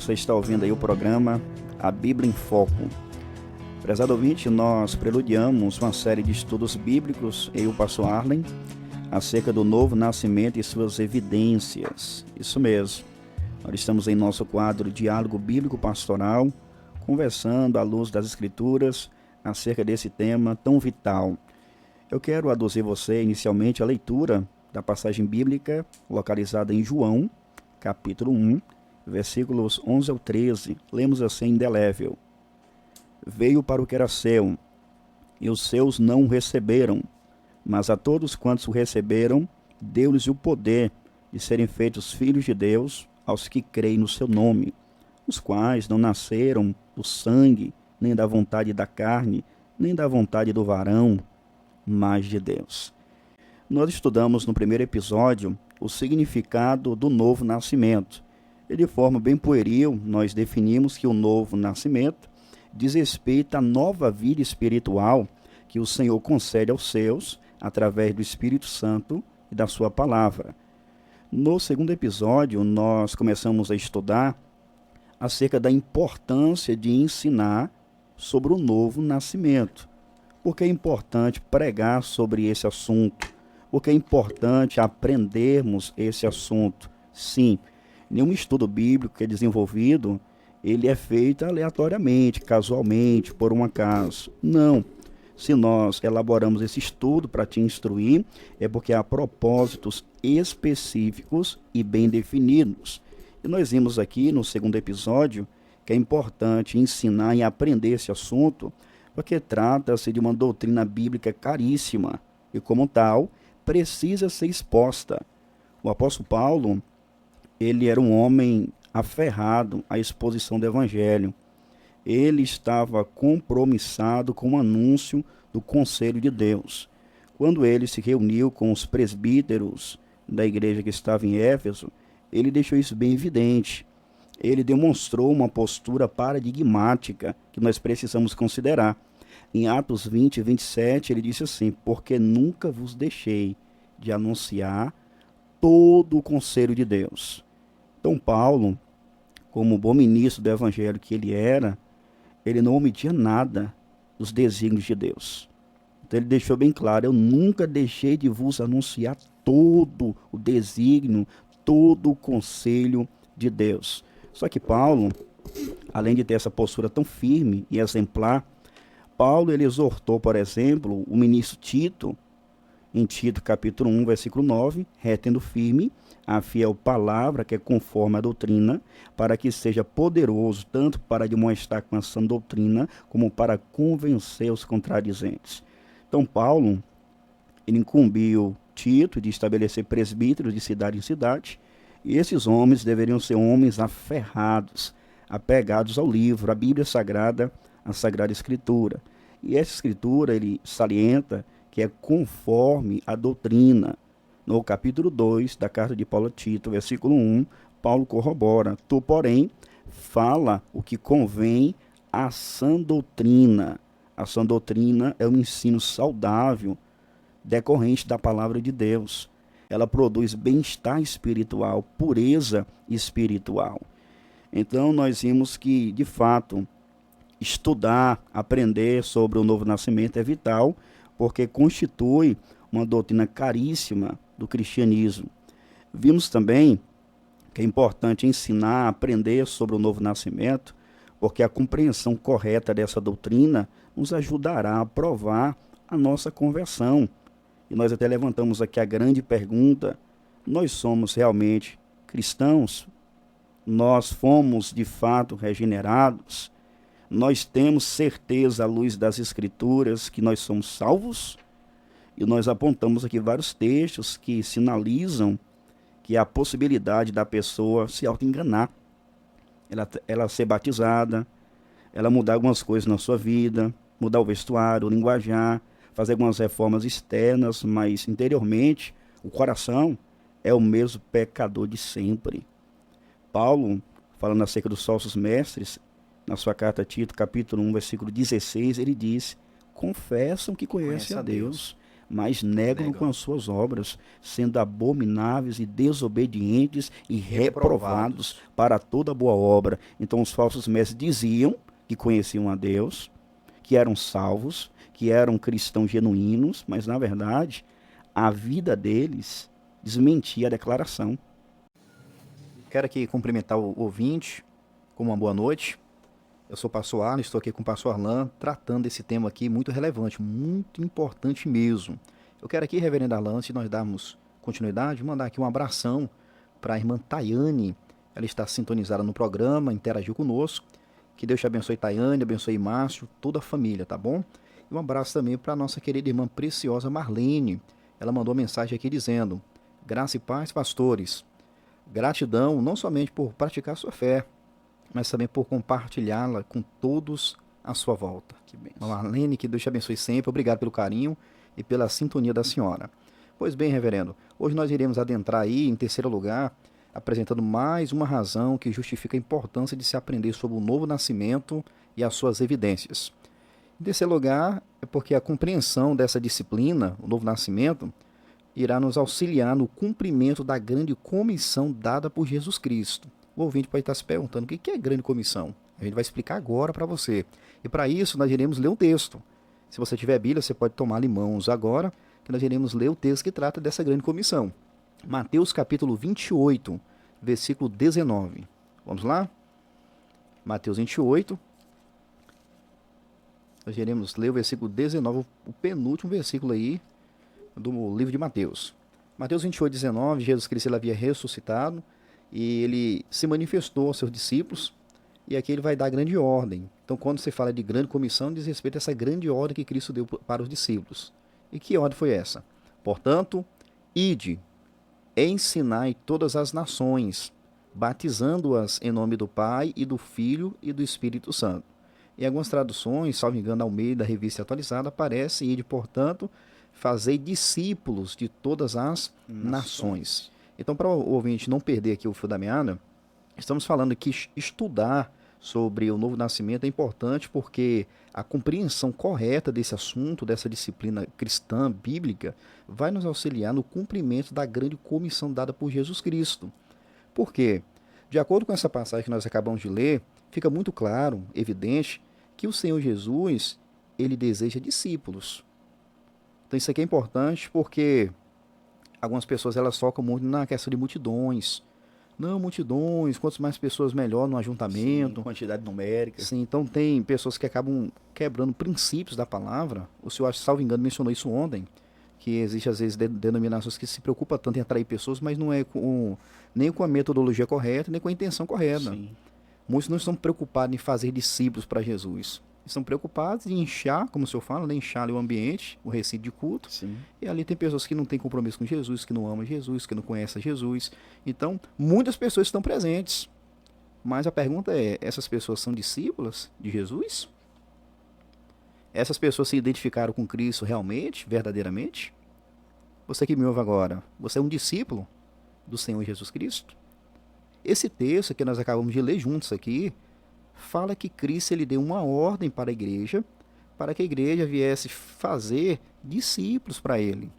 Você está ouvindo aí o programa A Bíblia em Foco. Prezado ouvinte, nós preludiamos uma série de estudos bíblicos, eu e o pastor Arlen, acerca do novo nascimento e suas evidências. Isso mesmo. Nós estamos em nosso quadro Diálogo Bíblico Pastoral, conversando à luz das Escrituras acerca desse tema tão vital. Eu quero aduzir você inicialmente a leitura da passagem bíblica localizada em João, capítulo 1, versículos 11 ao 13. Lemos assim: indelével. Veio para o que era seu, e os seus não o receberam, mas a todos quantos o receberam, deu-lhes o poder de serem feitos filhos de Deus, aos que creem no seu nome, os quais não nasceram do sangue, nem da vontade da carne, nem da vontade do varão, mas de Deus. Nós estudamos no primeiro episódio o significado do novo nascimento. E de forma bem pueril, nós definimos que o novo nascimento diz respeito à nova vida espiritual que o Senhor concede aos seus através do Espírito Santo e da sua palavra. No segundo episódio, nós começamos a estudar acerca da importância de ensinar sobre o novo nascimento. Porque é importante pregar sobre esse assunto, porque é importante aprendermos esse assunto. Sim, nenhum estudo bíblico que é desenvolvido, ele é feito aleatoriamente, casualmente, por um acaso. Não. Se nós elaboramos esse estudo para te instruir, é porque há propósitos específicos e bem definidos. E nós vimos aqui no segundo episódio que é importante ensinar e aprender esse assunto, porque trata-se de uma doutrina bíblica caríssima e, como tal, precisa ser exposta. O apóstolo Paulo, ele era um homem aferrado à exposição do Evangelho. Ele estava compromissado com o anúncio do conselho de Deus. Quando ele se reuniu com os presbíteros da igreja que estava em Éfeso, ele deixou isso bem evidente. Ele demonstrou uma postura paradigmática que nós precisamos considerar. Em Atos 20 e 27, ele disse assim: porque nunca vos deixei de anunciar todo o conselho de Deus. Então Paulo, como bom ministro do evangelho que ele era, ele não omitia nada dos desígnios de Deus. Então ele deixou bem claro: eu nunca deixei de vos anunciar todo o desígnio, todo o conselho de Deus. Só que Paulo, além de ter essa postura tão firme e exemplar, Paulo ele exortou, por exemplo, o ministro Tito, em Tito capítulo 1, versículo 9, retendo firme a fiel palavra que é conforme a doutrina, para que seja poderoso tanto para demonstrar com a sã doutrina, como para convencer os contradizentes. Então Paulo, ele incumbiu Tito de estabelecer presbíteros de cidade em cidade, e esses homens deveriam ser homens aferrados, apegados ao livro, à Bíblia Sagrada, a Sagrada Escritura. E essa Escritura, ele salienta que é conforme a doutrina. No capítulo 2 da carta de Paulo a Tito, versículo 1, Paulo corrobora: tu, porém, fala o que convém à sã doutrina. A sã doutrina é um ensino saudável, decorrente da palavra de Deus. Ela produz bem-estar espiritual, pureza espiritual. Então, nós vimos que, de fato, estudar, aprender sobre o novo nascimento é vital, porque constitui uma doutrina caríssima do cristianismo. Vimos também que é importante ensinar, aprender sobre o novo nascimento, porque a compreensão correta dessa doutrina nos ajudará a provar a nossa conversão. E nós até levantamos aqui a grande pergunta: nós somos realmente cristãos? Nós fomos de fato regenerados? Nós temos certeza, à luz das Escrituras, que nós somos salvos? E nós apontamos aqui vários textos que sinalizam que há a possibilidade da pessoa se auto-enganar. Ela ser batizada, ela mudar algumas coisas na sua vida, mudar o vestuário, o linguajar, fazer algumas reformas externas, mas interiormente o coração é o mesmo pecador de sempre. Paulo, falando acerca dos falsos mestres, na sua carta a Tito, capítulo 1, versículo 16, ele diz: confessam que conhecem a Deus, mas negam com as suas obras, sendo abomináveis e desobedientes e reprovados para toda boa obra. Então os falsos mestres diziam que conheciam a Deus, que eram salvos, que eram cristãos genuínos, mas na verdade a vida deles desmentia a declaração. Quero aqui cumprimentar o ouvinte com uma boa noite. Eu sou o pastor Arlen, estou aqui com o pastor Arlan, tratando desse tema aqui muito relevante, muito importante mesmo. Eu quero aqui, reverendo Arlan, antes de nós darmos continuidade, mandar aqui um abração para a irmã Tayane. Ela está sintonizada no programa, interagiu conosco. Que Deus te abençoe, Tayane, abençoe Márcio, toda a família, tá bom? E um abraço também para a nossa querida irmã preciosa Marlene. Ela mandou uma mensagem aqui dizendo: graça e paz, pastores. Gratidão não somente por praticar sua fé, mas também por compartilhá-la com todos à sua volta. Que bênção. Marlene, que Deus te abençoe sempre. Obrigado pelo carinho e pela sintonia da senhora. Pois bem, reverendo, hoje nós iremos adentrar aí, em terceiro lugar, apresentando mais uma razão que justifica a importância de se aprender sobre o novo nascimento e as suas evidências. Em terceiro lugar, é porque a compreensão dessa disciplina, o novo nascimento, irá nos auxiliar no cumprimento da grande comissão dada por Jesus Cristo. O ouvinte pode estar se perguntando o que é grande comissão. A gente vai explicar agora para você. E para isso nós iremos ler um texto. Se você tiver Bíblia, você pode tomar em mãos agora, que nós iremos ler o texto que trata dessa grande comissão. Mateus capítulo 28, versículo 19. Vamos lá? Mateus 28. Nós iremos ler o versículo 19, o penúltimo versículo aí do livro de Mateus. Mateus 28, 19, Jesus Cristo ele havia ressuscitado e ele se manifestou aos seus discípulos e aqui ele vai dar a grande ordem. Então, quando você fala de grande comissão, diz respeito a essa grande ordem que Cristo deu para os discípulos. E que ordem foi essa? Portanto, ide, ensinai todas as nações, batizando-as em nome do Pai e do Filho e do Espírito Santo. Em algumas traduções, salvo engano, ao meio da revista atualizada, aparece ide, portanto, fazei discípulos de todas as nações. Então, para o ouvinte não perder aqui o fio da meada, estamos falando que estudar sobre o novo nascimento é importante porque a compreensão correta desse assunto, dessa disciplina cristã, bíblica, vai nos auxiliar no cumprimento da grande comissão dada por Jesus Cristo. Por quê? De acordo com essa passagem que nós acabamos de ler, fica muito claro, evidente, que o Senhor Jesus, ele deseja discípulos. Então isso aqui é importante porque algumas pessoas elas focam muito na questão de multidões. Não, multidões, quantas mais pessoas melhor no ajuntamento. Sim, quantidade numérica. Sim, então tem pessoas que acabam quebrando princípios da palavra. O senhor, salvo engano, mencionou isso ontem, que existe às vezes denominações que se preocupam tanto em atrair pessoas, mas não é nem com a metodologia correta, nem com a intenção correta. Sim. Muitos não estão preocupados em fazer discípulos para Jesus. Estão preocupados em inchar, como o senhor fala, né? Inchar ali o ambiente, o recinto de culto. Sim. E ali tem pessoas que não têm compromisso com Jesus, que não amam Jesus, que não conhecem Jesus. Então, muitas pessoas estão presentes. Mas a pergunta é, essas pessoas são discípulas de Jesus? Essas pessoas se identificaram com Cristo realmente, verdadeiramente? Você que me ouve agora, você é um discípulo do Senhor Jesus Cristo? Esse texto que nós acabamos de ler juntos aqui, fala que Cristo ele deu uma ordem para a igreja, para que a igreja viesse fazer discípulos para ele.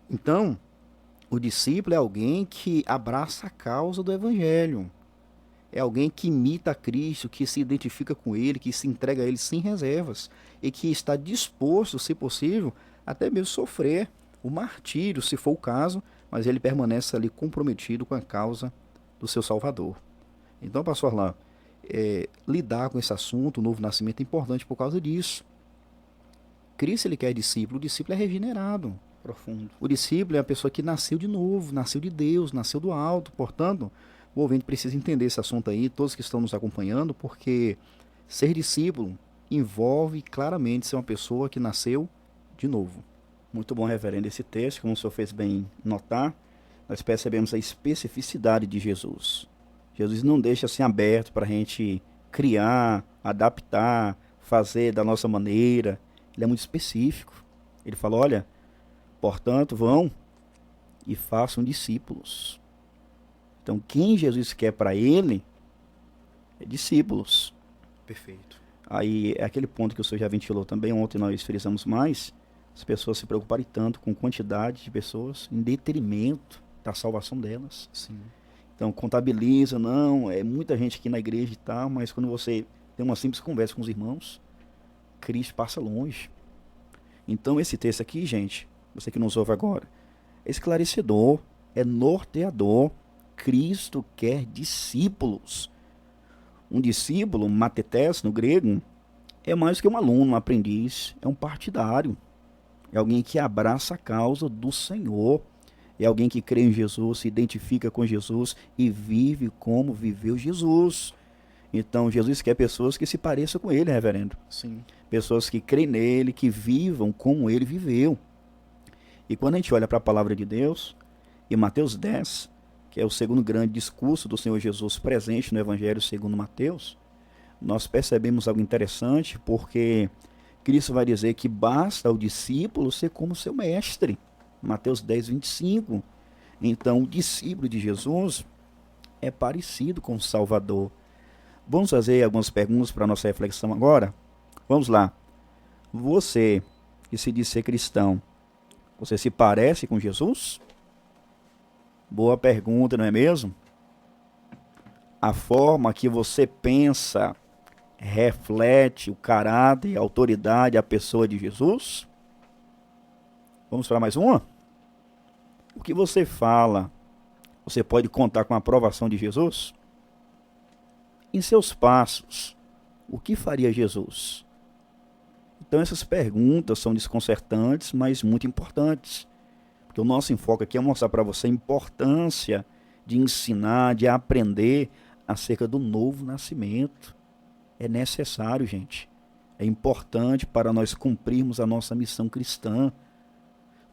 Então, o discípulo é alguém que abraça a causa do evangelho. É alguém que imita a Cristo, que se identifica com ele, que se entrega a ele sem reservas e que está disposto, se possível, até mesmo sofrer o martírio, se for o caso, mas ele permanece ali comprometido com a causa do seu Salvador. Então, pastor Arlan, lidar com esse assunto, o novo nascimento, é importante por causa disso. Cristo ele quer discípulo, o discípulo é regenerado. Profundo. O discípulo é a pessoa que nasceu de novo, nasceu de Deus, nasceu do alto. Portanto, o ouvinte precisa entender esse assunto aí, todos que estão nos acompanhando, porque ser discípulo envolve claramente ser uma pessoa que nasceu de novo. Muito bom, reverendo, esse texto, como o senhor fez bem notar, nós percebemos a especificidade de Jesus. Jesus não deixa assim aberto para a gente criar, adaptar, fazer da nossa maneira. Ele é muito específico. Ele fala, olha, portanto, vão e façam discípulos. Então, quem Jesus quer para ele é discípulos. Perfeito. Aí é aquele ponto que o senhor já ventilou também, ontem nós frisamos mais, as pessoas se preocuparem tanto com quantidade de pessoas em detrimento da salvação delas. Sim. Então contabiliza, não, é muita gente aqui na igreja e tal, mas quando você tem uma simples conversa com os irmãos, Cristo passa longe. Então esse texto aqui, gente, você que nos ouve agora, é esclarecedor, é norteador. Cristo quer discípulos. Um discípulo, matetes no grego, é mais que um aluno, um aprendiz, é um partidário. É alguém que abraça a causa do Senhor. É alguém que crê em Jesus, se identifica com Jesus e vive como viveu Jesus. Então Jesus quer pessoas que se pareçam com ele, reverendo. Sim. Pessoas que creem nele, que vivam como ele viveu. E quando a gente olha para a palavra de Deus, em Mateus 10, que é o segundo grande discurso do Senhor Jesus presente no Evangelho segundo Mateus, nós percebemos algo interessante, porque Cristo vai dizer que basta ao discípulo ser como seu mestre. Mateus 10, 25. Então, o discípulo de Jesus é parecido com o Salvador. Vamos fazer algumas perguntas para a nossa reflexão agora? Vamos lá. Você que se diz ser cristão, você se parece com Jesus? Boa pergunta, não é mesmo? A forma que você pensa reflete o caráter e a autoridade, a pessoa de Jesus? Vamos para mais uma? O que você fala, você pode contar com a aprovação de Jesus? Em seus passos, o que faria Jesus? Então essas perguntas são desconcertantes, mas muito importantes. Porque o nosso enfoque aqui é mostrar para você a importância de ensinar, de aprender acerca do novo nascimento. É necessário, gente. É importante para nós cumprirmos a nossa missão cristã.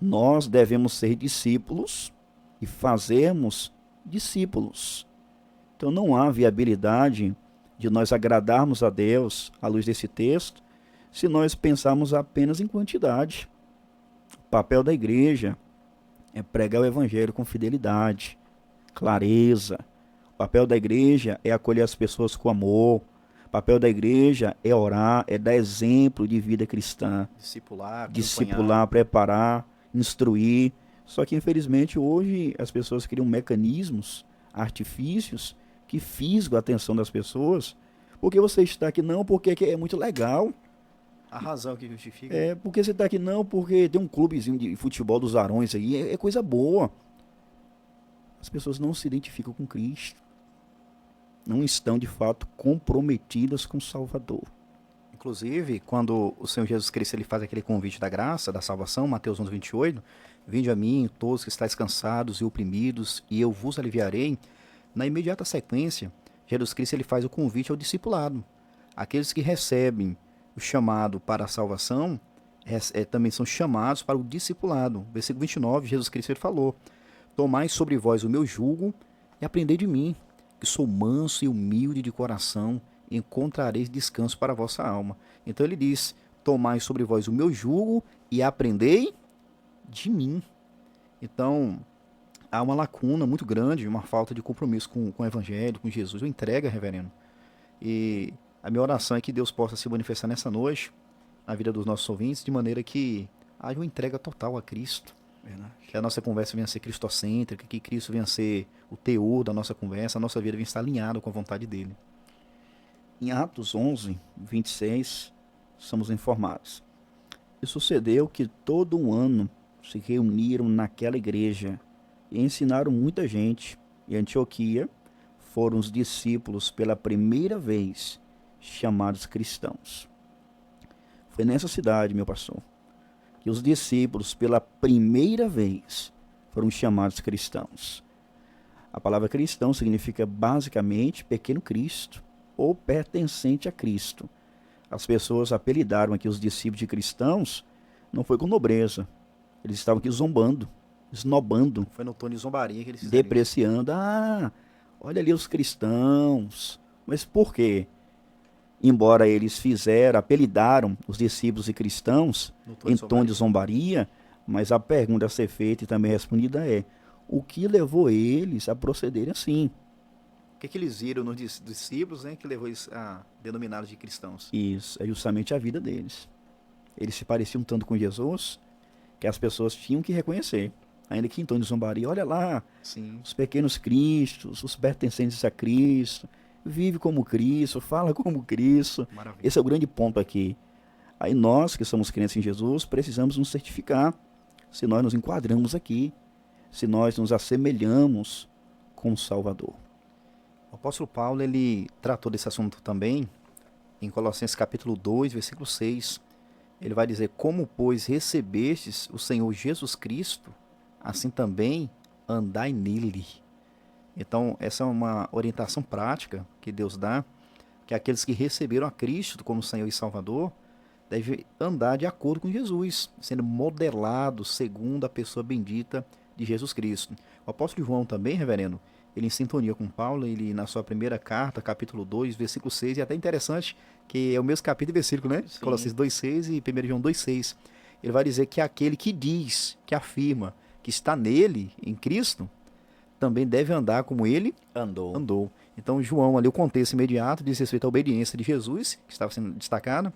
Nós devemos ser discípulos e fazermos discípulos. Então não há viabilidade de nós agradarmos a Deus, à luz desse texto, se nós pensarmos apenas em quantidade. O papel da igreja é pregar o evangelho com fidelidade, clareza. O papel da igreja é acolher as pessoas com amor. O papel da igreja é orar, é dar exemplo de vida cristã. Discipular, preparar, instruir. Só que infelizmente hoje as pessoas criam mecanismos, artifícios que fisgam a atenção das pessoas. Por que você está aqui? Não, porque é muito legal. A razão que justifica. É, porque você está aqui? Não, porque tem um clubezinho de futebol dos varões aí, é coisa boa. As pessoas não se identificam com Cristo. Não estão, de fato, comprometidas com o Salvador. Inclusive, quando o Senhor Jesus Cristo ele faz aquele convite da graça, da salvação, Mateus 11, 28, vinde a mim, todos que estáis cansados e oprimidos, e eu vos aliviarei. Na imediata sequência, Jesus Cristo ele faz o convite ao discipulado. Aqueles que recebem o chamado para a salvação, também são chamados para o discipulado. Versículo 29, Jesus Cristo ele falou: tomai sobre vós o meu jugo e aprendei de mim, que sou manso e humilde de coração, e encontrareis descanso para a vossa alma. Então ele diz: tomai sobre vós o meu jugo e aprendei de mim. Então há uma lacuna muito grande, uma falta de compromisso com o evangelho, com Jesus. Eu entrega, reverendo. E a minha oração é que Deus possa se manifestar nessa noite na vida dos nossos ouvintes, de maneira que haja uma entrega total a Cristo. Verdade. Que a nossa conversa venha a ser cristocêntrica, que Cristo venha a ser o teor da nossa conversa, a nossa vida venha estar alinhada com a vontade dele. Em Atos 11, 26, somos informados: e sucedeu que todo um ano se reuniram naquela igreja e ensinaram muita gente. Em Antioquia foram os discípulos pela primeira vez chamados cristãos. Foi nessa cidade, meu pastor, que os discípulos pela primeira vez foram chamados cristãos. A palavra cristão significa basicamente pequeno Cristo ou pertencente a Cristo. As pessoas apelidaram aqui os discípulos de cristãos, não foi com nobreza. Eles estavam aqui zombando, esnobando. Foi no tom de zombaria que eles fizeram depreciando. Ah, olha ali os cristãos. Mas por quê? Embora eles apelidaram os discípulos e cristãos em tom de zombaria, mas a pergunta a ser feita e também respondida é: o que levou eles a procederem assim? O que eles viram nos discípulos, né, que levou eles a denominá-los de cristãos? Isso, é justamente a vida deles. Eles se pareciam tanto com Jesus que as pessoas tinham que reconhecer. Ainda que em tom de zombaria, olha lá, Sim. os pequenos cristos, os pertencentes a Cristo, vive como Cristo, fala como Cristo. Maravilha. Esse é o grande ponto aqui. Aí nós, que somos crentes em Jesus, precisamos nos certificar se nós nos enquadramos aqui, se nós nos assemelhamos com o Salvador. O apóstolo Paulo, ele tratou desse assunto também em Colossenses capítulo 2, versículo 6. Ele vai dizer, como, pois, recebestes o Senhor Jesus Cristo, assim também andai nele. Então, essa é uma orientação prática que Deus dá, que aqueles que receberam a Cristo como Senhor e Salvador, devem andar de acordo com Jesus, sendo modelados segundo a pessoa bendita de Jesus Cristo. O apóstolo João também, reverendo, ele em sintonia com Paulo, ele na sua primeira carta, capítulo 2, versículo 6, e até interessante que é o mesmo capítulo e versículo, né? Sim. Colossenses 2,6 e 1 João 2,6. Ele vai dizer que aquele que diz, que afirma, que está nele, em Cristo, também deve andar como ele andou. Então, João, ali, o contexto imediato diz respeito à obediência de Jesus, que estava sendo destacada,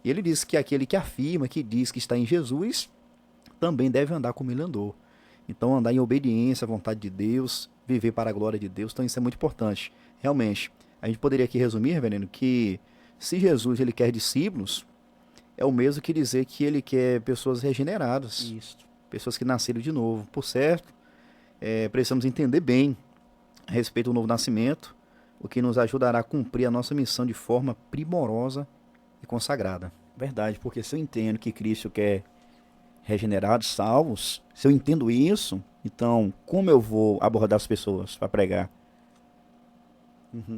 e ele diz que aquele que afirma, que diz que está em Jesus, também deve andar como ele andou. Então, andar em obediência à vontade de Deus, viver para a glória de Deus, então isso é muito importante. Realmente, a gente poderia aqui resumir, reverendo, que se Jesus ele quer discípulos, é o mesmo que dizer que ele quer pessoas regeneradas, Isso. pessoas que nasceram de novo. Por certo, precisamos entender bem a respeito do novo nascimento, o que nos ajudará a cumprir a nossa missão de forma primorosa e consagrada. Verdade, porque se eu entendo que Cristo quer regenerados, salvos, se eu entendo isso, então como eu vou abordar as pessoas para pregar?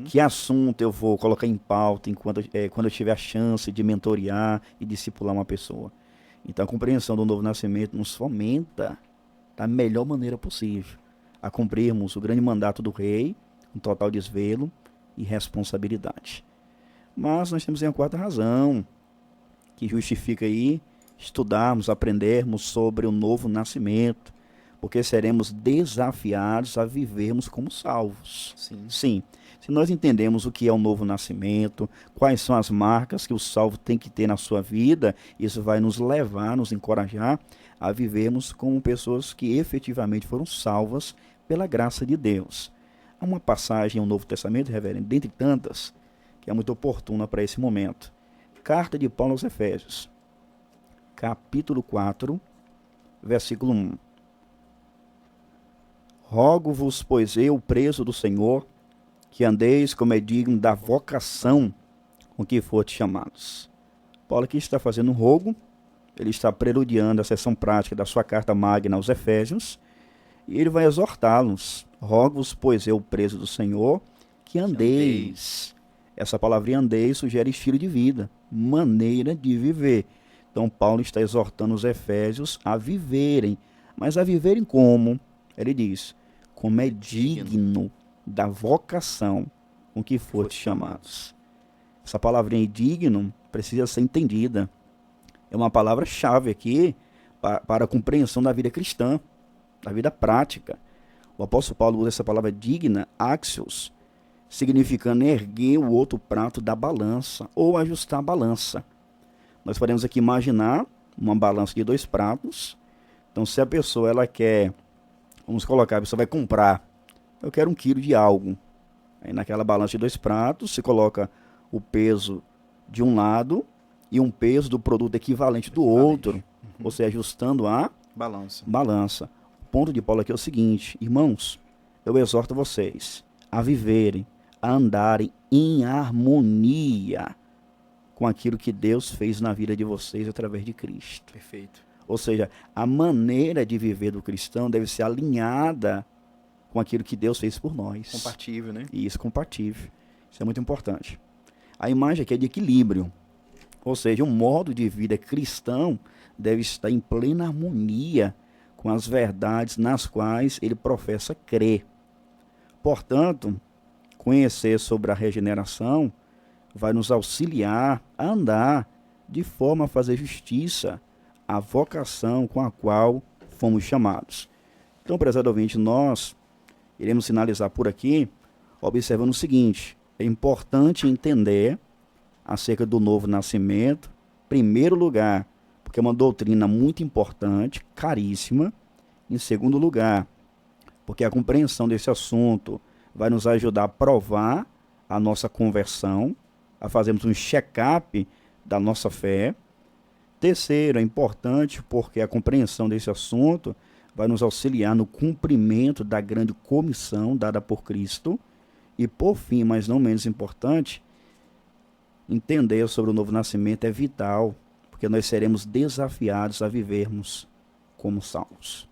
Que assunto eu vou colocar em pauta quando eu tiver a chance de mentorear e discipular uma pessoa? Então a compreensão do novo nascimento nos fomenta da melhor maneira possível a cumprirmos o grande mandato do rei, com total desvelo e responsabilidade. Mas nós temos uma quarta razão, que justifica aí estudarmos, aprendermos sobre o novo nascimento, porque seremos desafiados a vivermos como salvos. Sim, se nós entendemos o que é o novo nascimento, quais são as marcas que o salvo tem que ter na sua vida, isso vai nos levar, nos encorajar a vivermos como pessoas que efetivamente foram salvas pela graça de Deus. Há uma passagem no Novo Testamento, reverendo, dentre tantas, que é muito oportuna para esse momento. Carta de Paulo aos Efésios, capítulo 4, versículo 1. Rogo-vos, pois eu, preso do Senhor, que andeis como é digno da vocação com que foste chamados. Paulo aqui está fazendo um rogo, ele está preludiando a sessão prática da sua carta magna aos Efésios, e ele vai exortá-los. Rogo-vos, pois eu, preso do Senhor, que andeis. Essa palavrinha andeis sugere estilo de vida, maneira de viver. Então Paulo está exortando os Efésios a viverem, mas a viverem como? Ele diz, como é digno da vocação com que foste chamados. Essa palavrinha digno precisa ser entendida. É uma palavra-chave aqui para a compreensão da vida cristã, da vida prática. O apóstolo Paulo usa essa palavra digna, axios, significando erguer o outro prato da balança ou ajustar a balança. Nós podemos aqui imaginar uma balança de 2 pratos. Então, se a pessoa ela quer, vamos colocar, a pessoa vai comprar, eu quero 1 quilo de algo. Aí naquela balança de 2 pratos, se coloca o peso de um lado e um peso do produto equivalente do outro, ou seja, ajustando a balança. O ponto de Paulo aqui é o seguinte, irmãos, eu exorto vocês a viverem, a andarem em harmonia com aquilo que Deus fez na vida de vocês através de Cristo. Perfeito. Ou seja, a maneira de viver do cristão deve ser alinhada com aquilo que Deus fez por nós. Compatível, né? Isso, compatível. Isso é muito importante. A imagem aqui é de equilíbrio. Ou seja, um modo de vida cristão deve estar em plena harmonia com as verdades nas quais ele professa crer. Portanto, conhecer sobre a regeneração vai nos auxiliar a andar de forma a fazer justiça à vocação com a qual fomos chamados. Então, prezado ouvinte, nós iremos finalizar por aqui observando o seguinte: é importante entender acerca do novo nascimento, em primeiro lugar, porque é uma doutrina muito importante, caríssima. Em segundo lugar, porque a compreensão desse assunto vai nos ajudar a provar a nossa conversão, a fazermos um check-up da nossa fé. Terceiro, é importante porque a compreensão desse assunto vai nos auxiliar no cumprimento da grande comissão dada por Cristo. E por fim, mas não menos importante, entender sobre o novo nascimento é vital, porque nós seremos desafiados a vivermos como salvos.